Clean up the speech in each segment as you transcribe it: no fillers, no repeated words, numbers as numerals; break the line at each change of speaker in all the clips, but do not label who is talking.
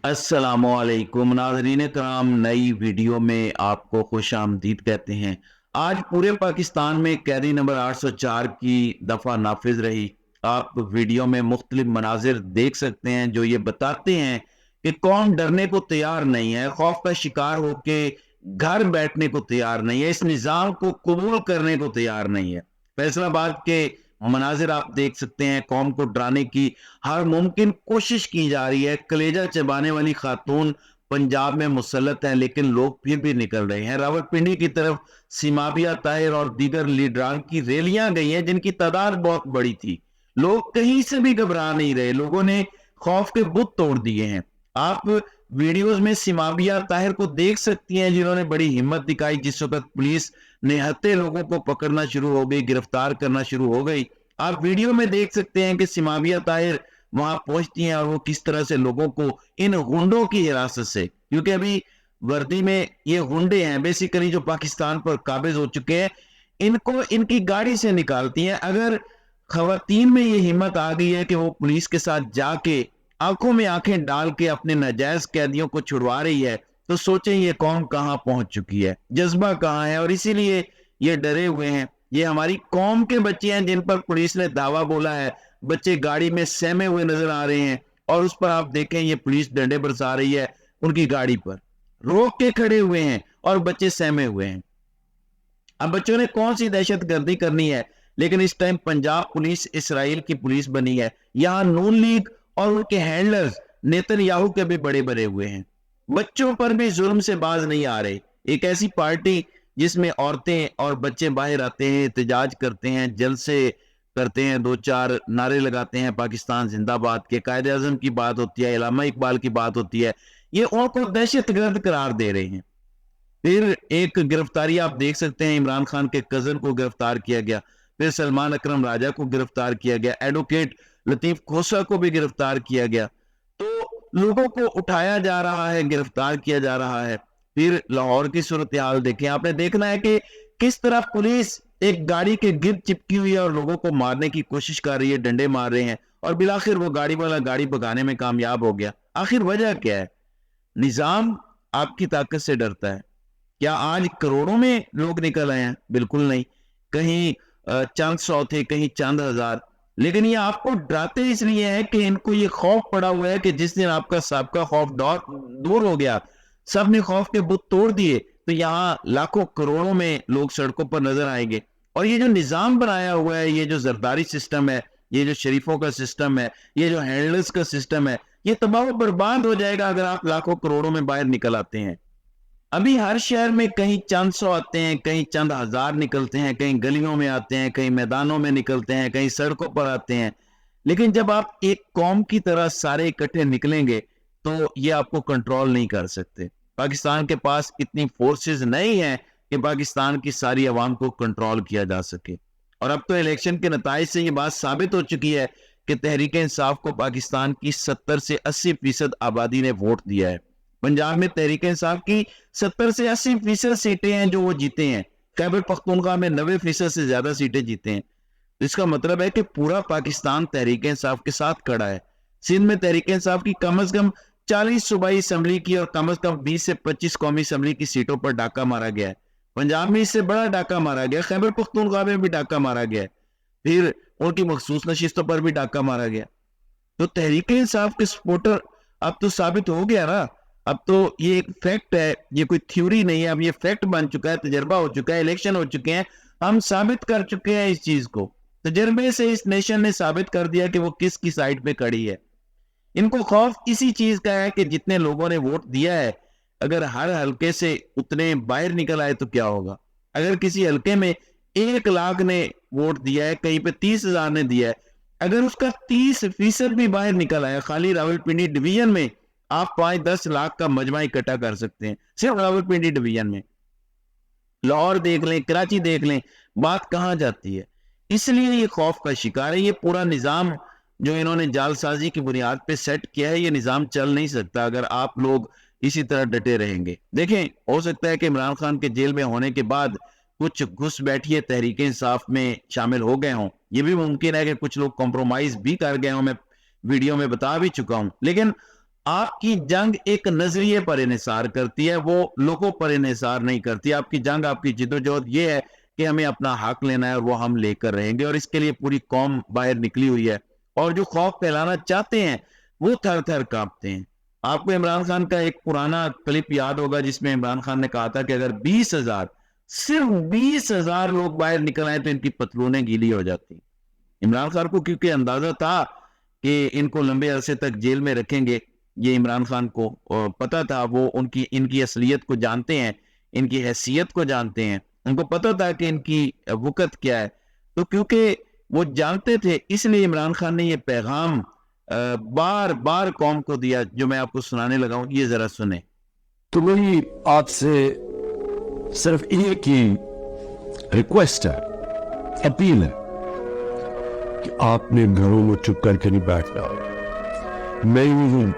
अस्सलामु अलैकुम नाज़रीन कराम, नई वीडियो में आपको खुश आमदीद कहते हैं। आज पूरे पाकिस्तान में कैदी नंबर 804 की दफ़ा नाफिज रही। आप वीडियो में मुख्तलिफ मनाजिर देख सकते हैं जो ये बताते हैं कि कौन डरने को तैयार नहीं है, खौफ का शिकार होके घर बैठने को तैयार नहीं है, इस निज़ाम को कबूल करने को तैयार नहीं है। फैसलाबाद के मनाजिर आप देख सकते हैं, कौम को डराने की हर मुमकिन कोशिश की जा रही है। कलेजा चबाने वाली खातून पंजाब में मुसल्लत है, लेकिन लोग फिर भी निकल रहे हैं। रावलपिंडी की तरफ सिमाबिया ताहिर और दीगर लीडरान की रैलियां गई हैं जिनकी तादाद बहुत बड़ी थी। लोग कहीं से भी घबरा नहीं रहे, लोगों ने खौफ के बुत तोड़ दिए हैं। आप वीडियोस में सिमाबिया ताहिर को देख सकती हैं जिन्होंने बड़ी हिम्मत दिखाई। जिस वक्त पुलिस निहत्थे लोगों को पकड़ना शुरू हो गई, गिरफ्तार करना शुरू हो गई, आप वीडियो में देख सकते हैं कि सिमाबिया ताहिर वहां पहुंचती हैं और वो किस तरह से लोगों को इन गुंडों की हिरासत से, क्योंकि अभी वर्दी में ये गुंडे हैं बेसिकली जो पाकिस्तान पर काबिज हो चुके हैं, इनको इनकी गाड़ी से निकालती हैं। अगर खवातीन में ये हिम्मत आ गई है कि वो पुलिस के साथ जाके आंखों में आंखें डाल के अपने नाजायज कैदियों को छुड़वा रही है, तो सोचें ये कौम कहां पहुंच चुकी है, जज्बा कहां है। और इसीलिए ये डरे हुए हैं। ये हमारी कौम के बच्चे हैं जिन पर पुलिस ने दावा बोला है। बच्चे गाड़ी में सहमे हुए नजर आ रहे हैं और उस पर आप देखें ये पुलिस डंडे बरसा रही है, उनकी गाड़ी पर रोक के खड़े हुए हैं और बच्चे सहमे हुए हैं। अब बच्चों ने कौन सी दहशत गर्दी करनी है, लेकिन इस टाइम पंजाब पुलिस इसराइल की पुलिस बनी है। यहाँ नून लीग और उनके हैंडलर्स नेतन्याहू के भी बड़े बड़े हुए हैं। बच्चों पर भी जुल्म से बाज नहीं आ रहे। एक ऐसी पार्टी जिसमें औरतें और बच्चे बाहर आते हैं, एहतजाज करते हैं, जलसे करते हैं, दो चार नारे लगाते हैं पाकिस्तान जिंदाबाद के, कायदे आजम की बात होती है, इलामा इकबाल की बात होती है, ये उनको दहशतगर्द करार दे रहे हैं। फिर एक गिरफ्तारी आप देख सकते हैं, इमरान खान के कजन को गिरफ्तार किया गया, फिर सलमान अकरम राजा को गिरफ्तार किया गया, एडवोकेट लतीफ खोसा को भी गिरफ्तार किया गया। तो लोगों को उठाया जा रहा है, गिरफ्तार किया जा रहा है। फिर लाहौर की सूरत हाल देखें, आपने देखना है कि किस तरह पुलिस एक गाड़ी के गिर्द चिपकी हुई है और लोगों को मारने की कोशिश कर रही है, डंडे मार रहे हैं, और बिलाखिर वो गाड़ी वाला गाड़ी भगाने में कामयाब हो गया। आखिर वजह क्या है? निजाम आपकी ताकत से डरता है। क्या आज करोड़ों में लोग निकल आए हैं? बिल्कुल नहीं। कहीं चंद सौ थे, कहीं चंद हजार। लेकिन ये आपको डराते इसलिए है कि इनको ये खौफ पड़ा हुआ है कि जिस दिन आपका सबका खौफ दूर हो गया, सब ने खौफ के बुत तोड़ दिए, तो यहाँ लाखों करोड़ों में लोग सड़कों पर नजर आएंगे। और ये जो निजाम बनाया हुआ है, ये जो जरदारी सिस्टम है, ये जो शरीफों का सिस्टम है, ये जो हैंडलर्स का सिस्टम है, ये तबाह बर्बाद हो जाएगा अगर आप लाखों करोड़ों में बाहर निकल आते हैं। अभी हर शहर में कहीं चंद सौ आते हैं, कहीं चंद हजार निकलते हैं, कहीं गलियों में आते हैं, कहीं मैदानों में निकलते हैं, कहीं सड़कों पर आते हैं। लेकिन जब आप एक कौम की तरह सारे इकट्ठे निकलेंगे तो ये आपको कंट्रोल नहीं कर सकते। पाकिस्तान के पास इतनी फोर्सेस नहीं है कि पाकिस्तान की सारी आवाम को कंट्रोल किया जा सके। और अब तो इलेक्शन के नताइज से ये बात साबित हो चुकी है कि तहरीक इंसाफ को पाकिस्तान की 70 से 80% आबादी ने वोट दिया है। पंजाब में तहरीक इंसाफ की 70 से 80% सीटें हैं जो वो जीते हैं। खैबर पख्तूनख्वा में 90% से ज्यादा सीटें जीते हैं। तो इसका मतलब है कि पूरा पाकिस्तान तहरीक इंसाफ के साथ खड़ा है। सिंध में तहरीक इंसाफ की कम से कम 40 सूबाई असम्बली की और कम से कम 20 से 25 कौमी असम्बली की सीटों पर डाका मारा गया है। पंजाब में इससे बड़ा डाका मारा गया, खैबर पख्तूनख्वा में भी डाका मारा गया है, फिर उनकी मखसूस नशिस्तों पर भी डाका मारा गया। तो तहरीक इंसाफ के सपोर्टर अब तो साबित हो गया ना। अब तो ये एक फैक्ट है, ये कोई थ्योरी नहीं है, अब ये फैक्ट बन चुका है, तजर्बा हो चुका है, इलेक्शन हो चुके हैं, हम साबित कर चुके हैं इस चीज को। तजर्बे से इस नेशन ने साबित कर दिया कि वो किसकी साइड पे खड़ी है। इनको खौफ इसी चीज का है कि जितने लोगों ने वोट दिया है, अगर हर हल्के से उतने बाहर निकल आए तो क्या होगा। अगर किसी हल्के में 1 लाख ने वोट दिया है, कहीं पे 30,000 ने दिया है, अगर उसका 30% भी बाहर निकल आया, खाली रावलपिंडी डिवीजन में आप 5-10 लाख का मजमा इकट्ठा कर सकते हैं सिर्फ रावलपिंडी डिवीजन में। लाहौर देख लें, कराची देख लें, बात कहां जाती है। इसलिए ये खौफ का शिकार है। ये पूरा निजाम जो इन्होंने जालसाजी की बुनियाद पे सेट किया है, ये निजाम चल नहीं सकता अगर आप लोग इसी तरह डटे रहेंगे। देखें, हो सकता है कि इमरान खान के जेल में होने के बाद कुछ घुस बैठिए तहरीक इंसाफ में शामिल हो गए हों। ये भी मुमकिन है कि कुछ लोग कॉम्प्रोमाइज भी कर गए हों, मैं वीडियो में बता भी चुका हूं। लेकिन آپ کی جنگ ایک نظریے پر انحصار کرتی ہے، وہ لوگوں پر انحصار نہیں کرتی. آپ کی جنگ، آپ کی جدوجہد یہ ہے کہ ہمیں اپنا حق لینا ہے اور وہ ہم لے کر رہیں گے، اور اس کے لیے پوری قوم باہر نکلی ہوئی ہے. اور جو خوف پھیلانا چاہتے ہیں وہ تھر تھر کانپتے ہیں. آپ کو عمران خان کا ایک پرانا کلپ یاد ہوگا جس میں عمران خان نے کہا تھا کہ اگر 20,000 صرف 20,000 لوگ باہر نکل آئے تو ان کی پتلونیں گیلی ہو جاتی. عمران خان کو کیونکہ اندازہ تھا کہ ان کو لمبے عرصے تک جیل میں رکھیں گے، یہ عمران خان کو پتا تھا، وہ ان کی اصلیت کو جانتے ہیں، ان کی حیثیت کو جانتے ہیں، ان کو پتا تھا کہ ان کی وقت کیا ہے. تو کیونکہ وہ جانتے تھے اس لیے عمران خان نے یہ پیغام بار بار قوم کو دیا جو میں آپ کو سنانے لگا ہوں. یہ ذرا سنیں.
تو میری آپ سے صرف ایک ہی ریکویسٹ ہے، اپیل ہے کہ آپ نے گھروں میں چپ کر کے نہیں بیٹھنا. میں ہوں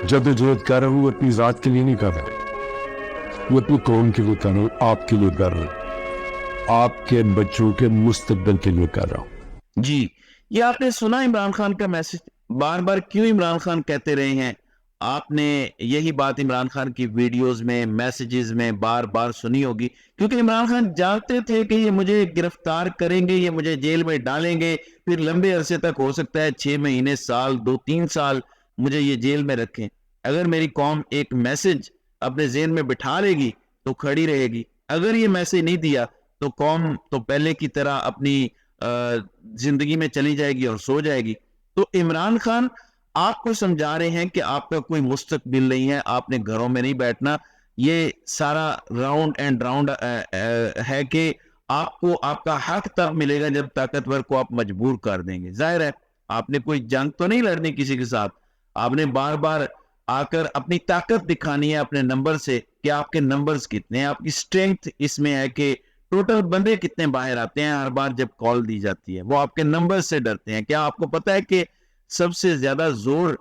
جدوجہد کر رہا ہوں، اپنی ذات کے لیے نہیں کر رہا، وہ اپنی قوم کے لیے کر رہا ہوں، آپ کے لیے کر رہا ہوں، آپ کے بچوں کے مستقبل کے لیے کر رہا ہوں.
جی، یہ آپ نے سنا عمران خان کا میسج. بار بار کیوں عمران خان کہتے رہے ہیں؟ آپ نے یہی بات عمران خان کی ویڈیوز میں، میسیجز میں بار بار سنی ہوگی، کیونکہ عمران خان جانتے تھے کہ یہ مجھے گرفتار کریں گے، یہ مجھے جیل میں ڈالیں گے، پھر لمبے عرصے تک، ہو سکتا ہے 6 مہینے، سال، 2-3 سال مجھے یہ جیل میں رکھیں. اگر میری قوم ایک میسج اپنے ذہن میں بٹھا لے گی تو کھڑی رہے گی. اگر یہ میسج نہیں دیا تو قوم تو پہلے کی طرح اپنی زندگی میں چلی جائے گی اور سو جائے گی. تو عمران خان آپ کو سمجھا رہے ہیں کہ آپ کا کوئی مستقبل نہیں ہے، آپ نے گھروں میں نہیں بیٹھنا. یہ سارا راؤنڈ اینڈ راؤنڈ ہے کہ آپ کو آپ کا حق تب ملے گا جب طاقتور کو آپ مجبور کر دیں گے. ظاہر ہے آپ نے کوئی جنگ تو نہیں لڑنی کسی کے ساتھ، آپ نے بار بار آ کر اپنی طاقت دکھانی ہے اپنے نمبر سے کہ آپ کے نمبرز کتنے ہیں. آپ کی سٹرینگتھ اس میں ہے کہ ٹوٹل بندے کتنے باہر آتے ہیں ہر بار جب کال دی جاتی ہے. وہ آپ کے نمبر سے ڈرتے ہیں. کیا آپ کو پتا ہے کہ سب سے زیادہ زور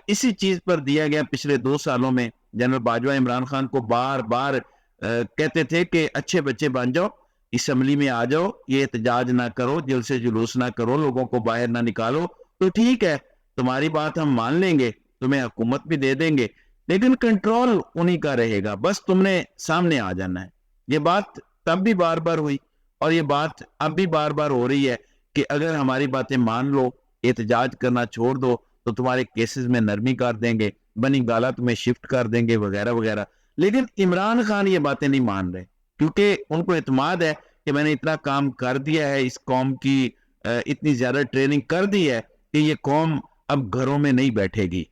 اسی چیز پر دیا گیا پچھلے 2 سالوں میں؟ جنرل باجوہ عمران خان کو بار بار کہتے تھے کہ اچھے بچے بن جاؤ، اسمبلی میں آ جاؤ، یہ احتجاج نہ کرو، دل سے جلوس نہ کرو، لوگوں کو باہر نہ نکالو، تو ٹھیک ہے تمہاری بات ہم مان لیں گے، تمہیں حکومت بھی دے دیں گے، لیکن کنٹرول انہی کا رہے گا، بس تم نے سامنے آ جانا ہے. یہ بات تب بھی بار بار ہوئی اور یہ بات اب بھی بار بار ہو رہی ہے کہ اگر ہماری باتیں مان لو، احتجاج کرنا چھوڑ دو تو تمہارے کیسز میں نرمی کر دیں گے، بنی گالہ تمہیں شفٹ کر دیں گے، وغیرہ وغیرہ. لیکن عمران خان یہ باتیں نہیں مان رہے کیونکہ ان کو اعتماد ہے کہ میں نے اتنا کام کر دیا ہے، اس قوم کی اتنی زیادہ ٹریننگ کر دی ہے کہ یہ قوم اب گھروں میں نہیں بیٹھے گی.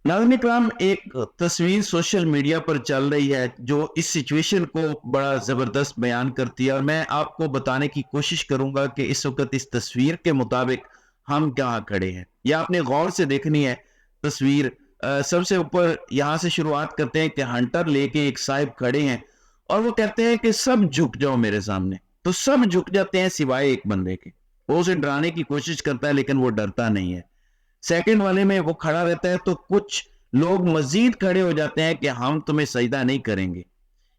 ناظرین اکرام، ایک تصویر سوشل میڈیا پر چل رہی ہے جو اس سچویشن کو بڑا زبردست بیان کرتی ہے، اور میں آپ کو بتانے کی کوشش کروں گا کہ اس وقت اس تصویر کے مطابق ہم کہاں کھڑے ہیں. یہ آپ نے غور سے دیکھنی ہے تصویر. سب سے اوپر یہاں سے شروعات کرتے ہیں کہ ہنٹر لے کے ایک صاحب کھڑے ہیں اور وہ کہتے ہیں کہ سب جھک جاؤ میرے سامنے. تو سب جھک جاتے ہیں سوائے ایک بندے کے. وہ اسے ڈرانے کی کوشش کرتا ہے لیکن وہ ڈرتا نہیں ہے. سیکنڈ والے میں وہ کھڑا رہتا ہے تو کچھ لوگ مزید کھڑے ہو جاتے ہیں کہ ہم تمہیں سجدہ نہیں کریں گے.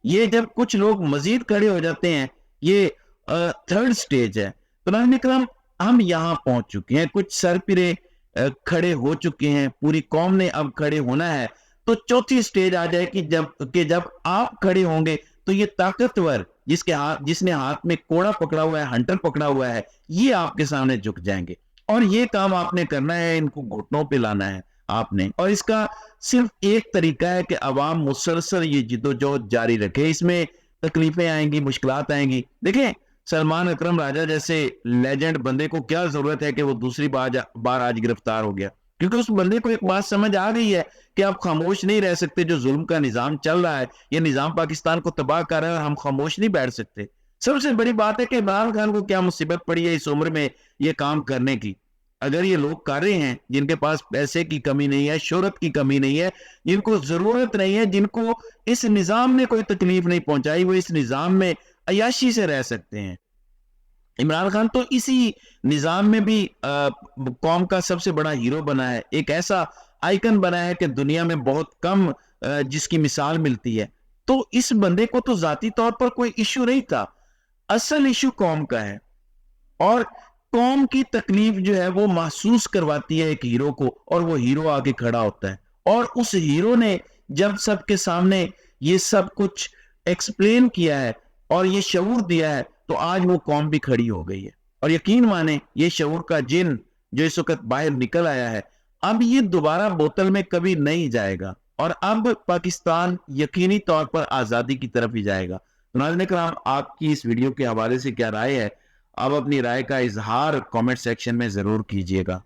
یہ جب کچھ لوگ مزید کھڑے ہو جاتے ہیں یہ تھرڈ سٹیج ہے. تو ناظرین اکرام، ہم یہاں پہنچ چکے ہیں، کچھ سرپرے کھڑے ہو چکے ہیں، پوری قوم نے اب کھڑے ہونا ہے. تو چوتھی سٹیج آ جائے کہ جب آپ کھڑے ہوں گے تو یہ طاقتور جس نے ہاتھ میں کوڑا پکڑا ہوا ہے، ہنٹر پکڑا ہوا ہے، یہ آپ کے سامنے جھک جائیں گے. اور یہ کام آپ نے کرنا ہے، ان کو گھٹنوں پہ لانا ہے آپ نے. اور اس کا صرف ایک طریقہ ہے کہ عوام مسلسل یہ جدوجہد جاری رکھے. اس میں تکلیفیں آئیں گی، مشکلات آئیں گی. دیکھیں سلمان اکرم راجہ جیسے لیجنڈ بندے کو کیا ضرورت ہے کہ وہ دوسری بار آج گرفتار ہو گیا، کیونکہ اس بندے کو ایک بات سمجھ آ گئی ہے کہ آپ خاموش نہیں رہ سکتے. جو ظلم کا نظام چل رہا ہے، یہ نظام پاکستان کو تباہ کر رہا ہے اور ہم خاموش نہیں بیٹھ سکتے. سب سے بڑی بات ہے کہ عمران خان کو کیا مصیبت پڑی ہے اس عمر میں یہ کام کرنے کی. اگر یہ لوگ کر رہے ہیں جن کے پاس پیسے کی کمی نہیں ہے، شہرت کی کمی نہیں ہے، جن کو ضرورت نہیں ہے، جن کو اس نظام نے کوئی تکلیف نہیں پہنچائی، وہ اس نظام میں عیاشی سے رہ سکتے ہیں. عمران خان تو اسی نظام میں بھی قوم کا سب سے بڑا ہیرو بنا ہے، ایک ایسا آئیکن بنا ہے کہ دنیا میں بہت کم جس کی مثال ملتی ہے. تو اس بندے کو تو ذاتی طور پر کوئی ایشو نہیں تھا، اصل ایشو قوم کا ہے. اور قوم کی تکلیف جو ہے وہ محسوس کرواتی ہے ایک ہیرو کو, اور وہ ہیرو آگے کھڑا ہوتا ہے, اور اس ہیرو نے جب سب کے سامنے یہ سب کچھ ایکسپلین کیا ہے اور یہ شعور دیا ہے, تو آج وہ قوم بھی کھڑی ہو گئی ہے. اور یقین مانیں یہ شعور کا جن جو اس وقت باہر نکل آیا ہے, اب یہ دوبارہ بوتل میں کبھی نہیں جائے گا, اور اب پاکستان یقینی طور پر آزادی کی طرف ہی جائے گا. ناظرین کرام, آپ کی اس ویڈیو کے حوالے سے کیا رائے ہے؟ آپ اپنی رائے کا اظہار کامنٹ سیکشن میں ضرور کیجئے گا.